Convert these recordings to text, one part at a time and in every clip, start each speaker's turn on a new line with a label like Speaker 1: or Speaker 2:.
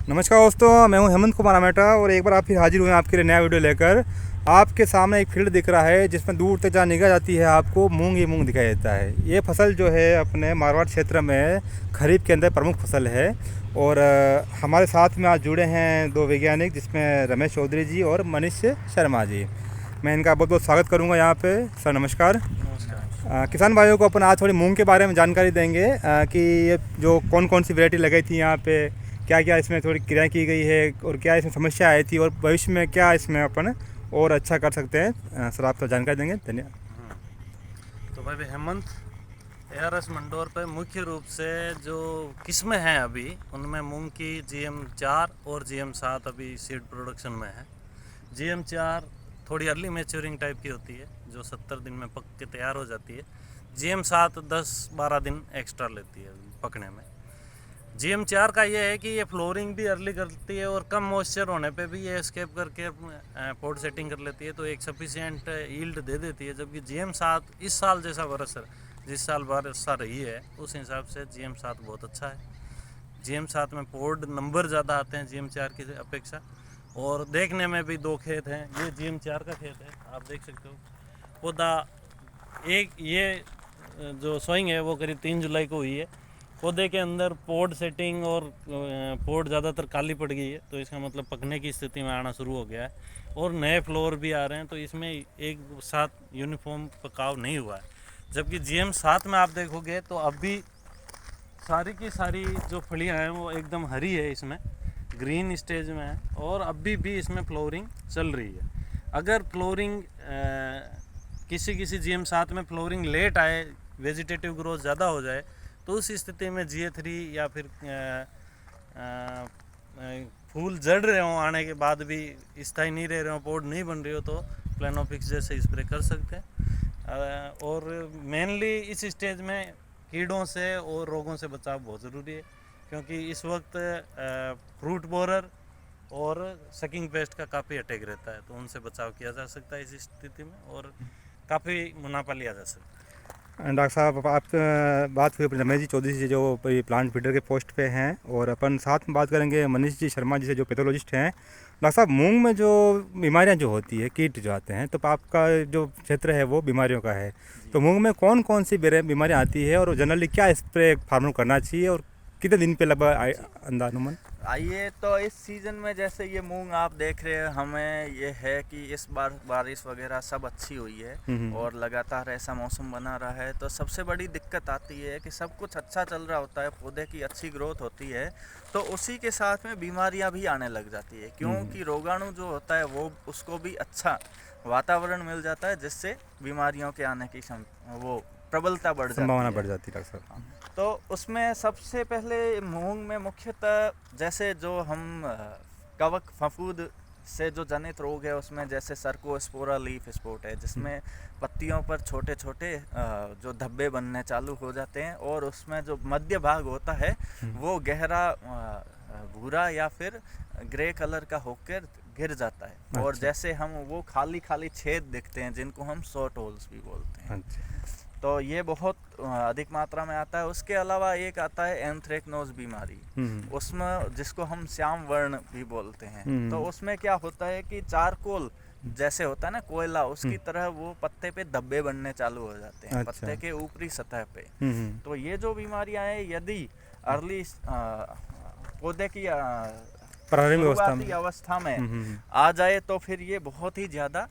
Speaker 1: नमस्कार दोस्तों, मैं हूं हेमंत कुमार आमेटा और एक बार आप फिर हाजिर हुए हैं आपके लिए नया वीडियो लेकर। आपके सामने एक फील्ड दिख रहा है जिसमें दूर तक जहाँ निगाह जाती है आपको मूंग ही मूंग दिखाई देता है। ये फसल जो है अपने मारवाड़ क्षेत्र में खरीफ के अंदर प्रमुख फसल है। और हमारे साथ में आज जुड़े हैं दो वैज्ञानिक, जिसमें रमेश चौधरी जी और मनीष शर्मा जी। मैं इनका बहुत बहुत स्वागत करूँगा यहाँ पे। सर नमस्कार।
Speaker 2: नमस्कार।
Speaker 1: किसान भाइयों को अपन आज थोड़ी मूंग के बारे में जानकारी देंगे कि ये जो कौन कौन सी वैरायटी लगाई थी यहाँ पे, क्या क्या इसमें थोड़ी क्रिया की गई है और क्या इसमें समस्या आई थी और भविष्य में क्या इसमें अपन और अच्छा कर सकते हैं। सर आप तो जानकारी देंगे, धन्यवाद।
Speaker 2: तो भाई हेमंत, ARS मंडोर पे मुख्य रूप से जो किस्में हैं अभी उनमें मूंग की GM4 और GM7 अभी सीड प्रोडक्शन में है। GM4 थोड़ी अर्ली मैच्योरिंग टाइप की होती है जो 70 दिन में पक के तैयार हो जाती है। GM7 10-12 दिन एक्स्ट्रा लेती है पकने में। GM4 का ये है कि ये फ्लोरिंग भी अर्ली करती है और कम मॉइस्चर होने पे भी ये एस्केप करके पॉट सेटिंग कर लेती है, तो एक सफिशिएंट यील्ड दे देती है। जबकि GM7 इस साल जैसा वर्षा जिस साल वर्षा रही है उस हिसाब से GM7 बहुत अच्छा है। GM7 में पोड नंबर ज़्यादा आते हैं GM4 की अपेक्षा, और देखने में भी दो खेत हैं। ये GM4 का खेत है, आप देख सकते हो। पौधा एक ये जो सोइंग है वो करीब 3 जुलाई को हुई है। पौधे के अंदर पोड सेटिंग और पोड ज़्यादातर काली पड़ गई है, तो इसका मतलब पकने की स्थिति में आना शुरू हो गया है और नए फ्लोर भी आ रहे हैं, तो इसमें एक साथ यूनिफॉर्म पकाव नहीं हुआ है। जबकि GM7 में आप देखोगे तो अभी सारी की सारी जो फलियां हैं वो एकदम हरी है, इसमें ग्रीन स्टेज में है और अभी भी इसमें फ्लोरिंग चल रही है। अगर फ्लोरिंग किसी GM7 में फ्लोरिंग लेट आए, वेजिटेटिव ग्रोथ ज़्यादा हो जाए, तो उस स्थिति में GA3 या फिर फूल जड़ रहे हों, आने के बाद भी स्थायी नहीं रह रहे हो, पोड नहीं बन रही हो, तो प्लेनोफिक्स जैसे स्प्रे कर सकते हैं। और मेनली इस स्टेज में कीड़ों से और रोगों से बचाव बहुत ज़रूरी है, क्योंकि इस वक्त फ्रूट बोरर और सकिंग पेस्ट का काफ़ी अटैक रहता है, तो उनसे बचाव किया जा सकता है इस स्थिति में और काफ़ी मुनाफा लिया जा सकता है।
Speaker 1: डॉक्टर साहब, आप बात हुई रमेश जी चौधरी जी जो प्लांट फीडर के पोस्ट पे हैं, और अपन साथ में बात करेंगे मनीष जी शर्मा जी से जो पैथोलॉजिस्ट हैं। डॉक्टर साहब, मूंग में जो बीमारियां जो होती है, कीट जो आते हैं, तो आपका जो क्षेत्र है वो बीमारियों का है, तो मूंग में कौन कौन सी बीमारियां आती है और जनरली क्या स्प्रे फार्मर को करना चाहिए और कितने दिन पे लगभग अंदानुमान?
Speaker 3: आइए, तो इस सीज़न में जैसे ये मूंग आप देख रहे हैं, हमें ये है कि इस बार बारिश वगैरह सब अच्छी हुई है और लगातार ऐसा मौसम बना रहा है, तो सबसे बड़ी दिक्कत आती है कि सब कुछ अच्छा चल रहा होता है, पौधे की अच्छी ग्रोथ होती है, तो उसी के साथ में बीमारियां भी आने लग जाती है, क्योंकि रोगाणु जो होता है वो उसको भी अच्छा वातावरण मिल जाता है, जिससे बीमारियों के आने की वो प्रबलता बढ़ जाती है,
Speaker 1: संभावना बढ़ जाती है डॉक्टर साहब।
Speaker 3: तो उसमें सबसे पहले मूंग में मुख्यतः जैसे जो हम कवक फफूंद से जो जनित रोग है, उसमें जैसे सर्कोस्पोरा लीफ स्पॉट है, जिसमें पत्तियों पर छोटे छोटे जो धब्बे बनने चालू हो जाते हैं और उसमें जो मध्य भाग होता है वो गहरा भूरा या फिर ग्रे कलर का होकर गिर जाता है, और जैसे हम वो खाली खाली छेद दिखते हैं जिनको हम शॉर्ट होल्स भी बोलते हैं। तो ये बहुत अधिक मात्रा में आता है। उसके अलावा एक आता है एंथ्रेक्नोज बीमारी, उसमें जिसको हम श्याम वर्ण भी बोलते हैं। तो उसमें क्या होता है कि चारकोल जैसे होता है ना, कोयला, उसकी तरह वो पत्ते पे धब्बे बनने चालू हो जाते हैं, पत्ते के ऊपरी सतह पे। तो ये जो बीमारियां हैं, यदि अर्ली पौधे की शुरुआती अवस्था में आ जाए तो फिर ये बहुत ही ज़्यादा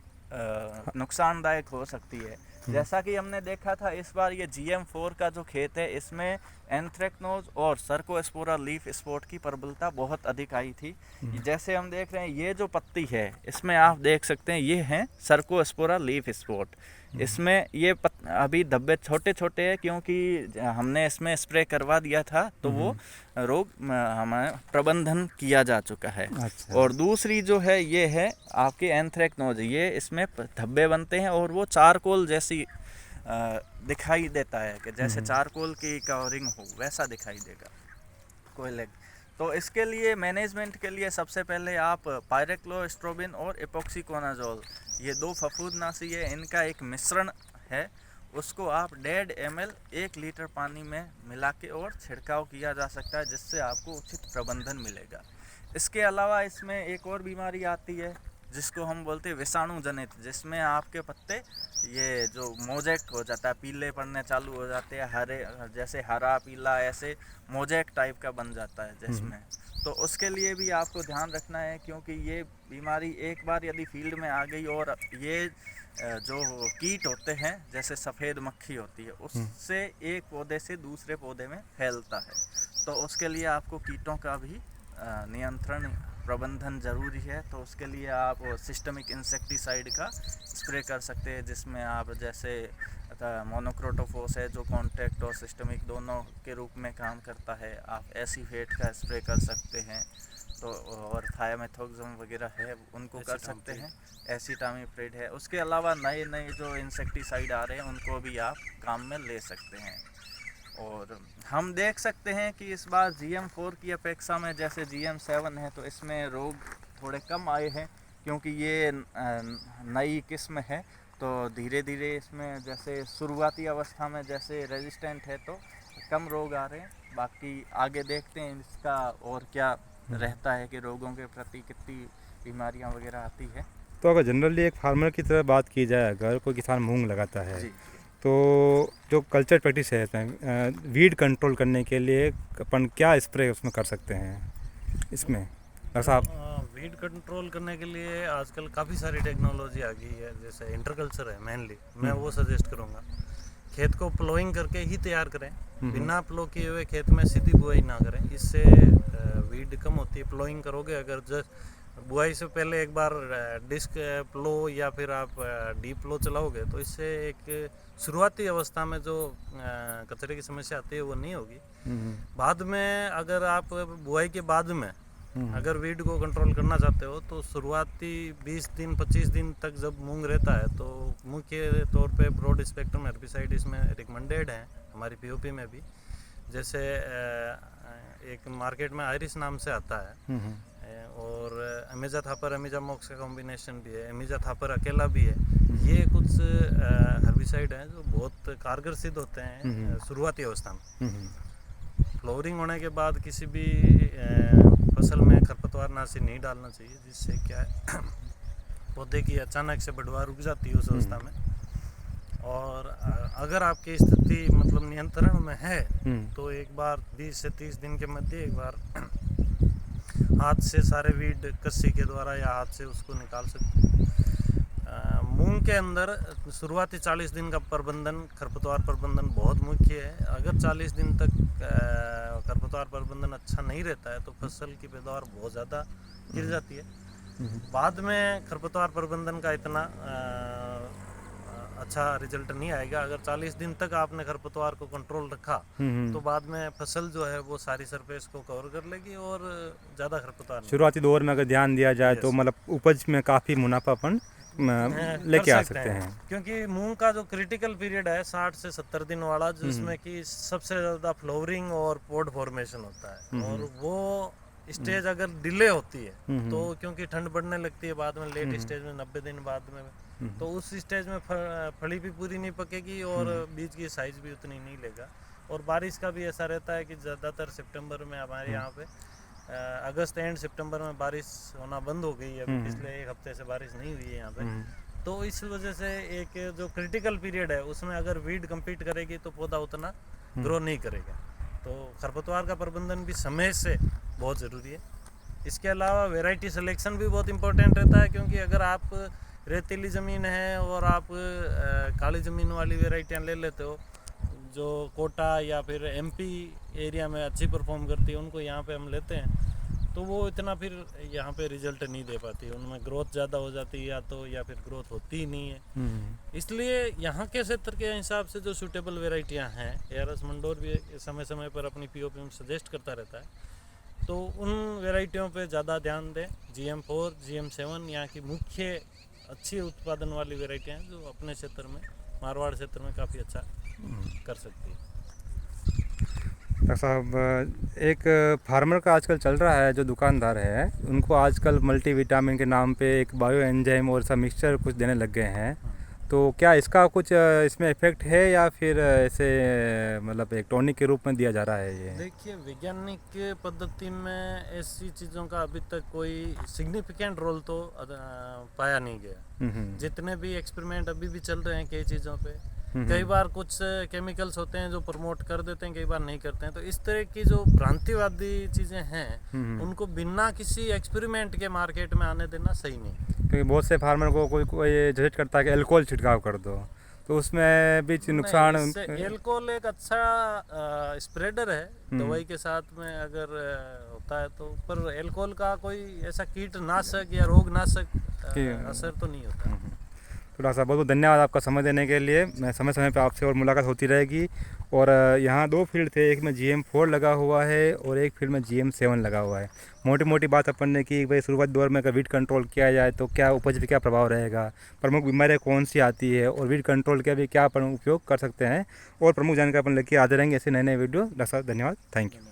Speaker 3: नुकसानदायक हो सकती है। जैसा कि हमने देखा था इस बार ये GM4 का जो खेत है, इसमें एंथ्रेक्नोज और सर्कोस्पोरा लीफ स्पॉट की प्रबलता बहुत अधिक आई थी। जैसे हम देख रहे हैं, ये जो पत्ती है इसमें आप देख सकते हैं, ये है सर्कोस्पोरा लीफ स्पॉट। इसमें ये अभी धब्बे छोटे छोटे हैं, क्योंकि हमने इसमें स्प्रे करवा दिया था, तो वो रोग हमें प्रबंधन किया जा चुका है। और दूसरी जो है ये है आपकी एंथ्रेक्नोज, ये इसमें धब्बे बनते हैं और वो चारकोल जैसी दिखाई देता है, कि जैसे चारकोल की कवरिंग हो वैसा दिखाई देगा कोयले। तो इसके लिए मैनेजमेंट के लिए सबसे पहले आप पायरेक्लोस्ट्रोबिन और इपॉक्सीकोनाजोल, ये दो फफूंदनाशी है, इनका एक मिश्रण है, उसको आप 1.5 ml 1 लीटर पानी में मिला के और छिड़काव किया जा सकता है, जिससे आपको उचित प्रबंधन मिलेगा। इसके अलावा इसमें एक और बीमारी आती है जिसको हम बोलते हैं विषाणु जनित, जिसमें आपके पत्ते ये जो मोज़ेक हो जाता है, पीले पड़ने चालू हो जाते हैं, हरे जैसे हरा पीला ऐसे मोज़ेक टाइप का बन जाता है जिसमें। तो उसके लिए भी आपको ध्यान रखना है, क्योंकि ये बीमारी एक बार यदि फील्ड में आ गई और ये जो कीट होते हैं जैसे सफ़ेद मक्खी होती है, उससे एक पौधे से दूसरे पौधे में फैलता है। तो उसके लिए आपको कीटों का भी नियंत्रण प्रबंधन ज़रूरी है। तो उसके लिए आप सिस्टमिक इंसेक्टिसाइड का स्प्रे कर सकते हैं, जिसमें आप जैसे मोनोक्रोटोफॉस है जो कॉन्टैक्ट और सिस्टमिक दोनों के रूप में काम करता है, आप एसीफेट का स्प्रे कर सकते हैं। तो और थायामेथोक्सम वगैरह है उनको कर सकते हैं, एसिटामिप्रिड है। उसके अलावा नए नए जो इंसेक्टिसाइड आ रहे हैं उनको भी आप काम में ले सकते हैं। और हम देख सकते हैं कि इस बार GM4 की अपेक्षा में जैसे GM7 है तो इसमें रोग थोड़े कम आए हैं, क्योंकि ये नई किस्म है। तो धीरे धीरे इसमें जैसे शुरुआती अवस्था में जैसे रेजिस्टेंट है तो कम रोग आ रहे हैं। बाकी आगे देखते हैं इसका और क्या रहता है कि रोगों के प्रति कितनी बीमारियां वगैरह आती है।
Speaker 1: तो अगर जनरली एक फार्मर की तरह बात की जाए, अगर कोई किसान मूंग लगाता है
Speaker 3: जी,
Speaker 1: तो जो कल्चर प्रैक्टिस है इसमें वीड कंट्रोल करने के लिए अपन क्या स्प्रे उसमें कर सकते हैं इसमें डॉक्टर साहब?
Speaker 2: वीड कंट्रोल करने के लिए आजकल काफ़ी सारी टेक्नोलॉजी आ गई है, जैसे इंटरकल्चर है मेनली, मैं वो सजेस्ट करूँगा। खेत को प्लोइंग करके ही तैयार करें, बिना प्लो किए हुए खेत में सीधी बुआई ना करें, इससे वीड कम होती है। प्लोइंग करोगे अगर जस्ट बुआई से पहले एक बार डिस्क प्लो या फिर आप डीप प्लो चलाओगे तो इससे एक शुरुआती अवस्था में जो कचरे की समस्या आती है वो नहीं होगी। बाद में अगर आप बुआई के बाद में अगर वीड को कंट्रोल करना चाहते हो तो शुरुआती 20 दिन 25 दिन तक जब मूंग रहता है तो मुख्य तौर पे ब्रॉड स्पेक्ट्रम हेर्बिसाइड इसमें रिकमेंडेड है हमारी पीओपी में भी। जैसे एक मार्केट में आयरिस नाम से आता है और एमिजा थापर एमिजा मॉक्स का कॉम्बिनेशन भी है, एमिजा थापर अकेला भी है। ये कुछ हेर्बिसाइड हैं जो बहुत कारगर सिद्ध होते हैं शुरुआती अवस्था में। फ्लोरिंग होने के बाद किसी भी फसल में खरपतवारनाशी नहीं डालना चाहिए, जिससे क्या है पौधे की अचानक से बढ़वार रुक जाती है उस अवस्था में। और अगर आपकी स्थिति मतलब नियंत्रण में है तो एक बार 20 से 30 दिन के मध्य एक बार हाथ से सारे वीड कस्सी के द्वारा या हाथ से उसको निकाल सकते हैं। मूंग के अंदर शुरुआती 40 दिन का प्रबंधन, खरपतवार प्रबंधन बहुत मुख्य है। अगर 40 दिन तक खरपतवार प्रबंधन अच्छा नहीं रहता है तो फसल की पैदावार बहुत ज़्यादा गिर जाती है। बाद में खरपतवार प्रबंधन का इतना अच्छा रिजल्ट नहीं आएगा। अगर 40 दिन तक आपने खरपतवार को कंट्रोल रखा तो बाद में फसल जो है वो सारी सरफेस को कवर कर लेगी और ज़्यादा खरपतवार
Speaker 1: शुरुआती दौर में अगर ध्यान दिया जाए तो मतलब उपज में काफ़ी मुनाफापन लेके आ सकते हैं।
Speaker 2: क्योंकि मूंग का जो क्रिटिकल पीरियड है 60 से 70 दिन वाला, जिसमें कि सबसे ज़्यादा फ्लोवरिंग और पोड फॉर्मेशन होता है, और वो स्टेज अगर डिले होती है तो क्योंकि ठंड बढ़ने लगती है बाद में लेट स्टेज में 90 दिन बाद में, तो उस स्टेज में फली भी पूरी नहीं पकेगी और बीज की साइज भी उतनी नहीं लेगा। और बारिश का भी ऐसा रहता है कि ज़्यादातर सितंबर में हमारे यहाँ पे अगस्त एंड सितंबर में बारिश होना बंद हो गई है। पिछले एक हफ्ते से बारिश नहीं हुई है यहाँ पे, तो इस वजह से एक जो क्रिटिकल पीरियड है उसमें अगर वीड कम्पीट करेगी तो पौधा उतना ग्रो नहीं करेगा। तो खरपतवार का प्रबंधन भी समय से बहुत ज़रूरी है। इसके अलावा वैरायटी सिलेक्शन भी बहुत इंपॉर्टेंट रहता है, क्योंकि अगर आप रेतीली ज़मीन है और आप काली ज़मीन वाली वैरायटियाँ ले लेते हो जो कोटा या फिर एमपी एरिया में अच्छी परफॉर्म करती है, उनको यहाँ पे हम लेते हैं तो वो इतना फिर यहाँ पे रिजल्ट नहीं दे पाती, उनमें ग्रोथ ज़्यादा हो जाती है या फिर ग्रोथ होती ही नहीं है। इसलिए यहाँ के क्षेत्र के हिसाब से जो सूटेबल वेराइटियाँ हैं, ARS मंडोर भी समय समय पर अपनी POP में सजेस्ट करता रहता है, तो उन वेराइटियों पे ज़्यादा ध्यान दें। GM4 GM7 यहाँ की मुख्य अच्छी उत्पादन वाली वेराइटियाँ हैं जो अपने क्षेत्र में, मारवाड़ क्षेत्र में काफ़ी अच्छा कर सकती है।
Speaker 1: डॉक्टर साहब, एक फार्मर का आजकल चल रहा है जो दुकानदार है, उनको आजकल मल्टीविटामिन के नाम पे एक बायो एंजाइम और सब मिक्सचर कुछ देने लग गए हैं, तो क्या इसका कुछ इसमें इफेक्ट है या फिर ऐसे मतलब एक टॉनिक के रूप में दिया जा रहा है ये?
Speaker 2: देखिए, वैज्ञानिक पद्धति में ऐसी चीज़ों का अभी तक कोई सिग्निफिकेंट रोल तो पाया नहीं गया। जितने भी एक्सपेरिमेंट अभी भी चल रहे हैं कई चीज़ों पे, कई बार कुछ केमिकल्स होते हैं जो प्रमोट कर देते हैं, कई बार नहीं करते हैं। तो इस तरह की जो भ्रांतिवादी चीज़ें हैं उनको बिना किसी एक्सपेरिमेंट के मार्केट में आने देना सही नहीं।
Speaker 1: क्योंकि बहुत से फार्मर को कोई कोई सजेस्ट करता है कि अल्कोहल छिड़काव कर दो, तो उसमें भी नुकसान।
Speaker 2: एल्कोहल एक अच्छा स्प्रेडर है दवाई के साथ में अगर होता है तो, पर एल्कोहल का कोई ऐसा कीटनाशक या रोगनाशक असर तो नहीं होता।
Speaker 1: तो डॉक्टर साहब बहुत बहुत धन्यवाद आपका समय देने के लिए। मैं समय समय पे आपसे और मुलाकात होती रहेगी। और यहाँ 2 फील्ड थे, एक में GM4 लगा हुआ है और एक फील्ड में GM7 लगा हुआ है। मोटी मोटी बात अपन ने की भाई शुरुआती दौर में अगर वीट कंट्रोल किया जाए तो क्या उपज पे क्या प्रभाव रहेगा, प्रमुख बीमारियाँ कौन सी आती है और वीट कंट्रोल के भी क्या अपन उपयोग कर सकते हैं, और प्रमुख जानकारी अपन लेके आते रहेंगे ऐसे नए नए वीडियो। डॉक्टर साहब धन्यवाद, थैंक यू।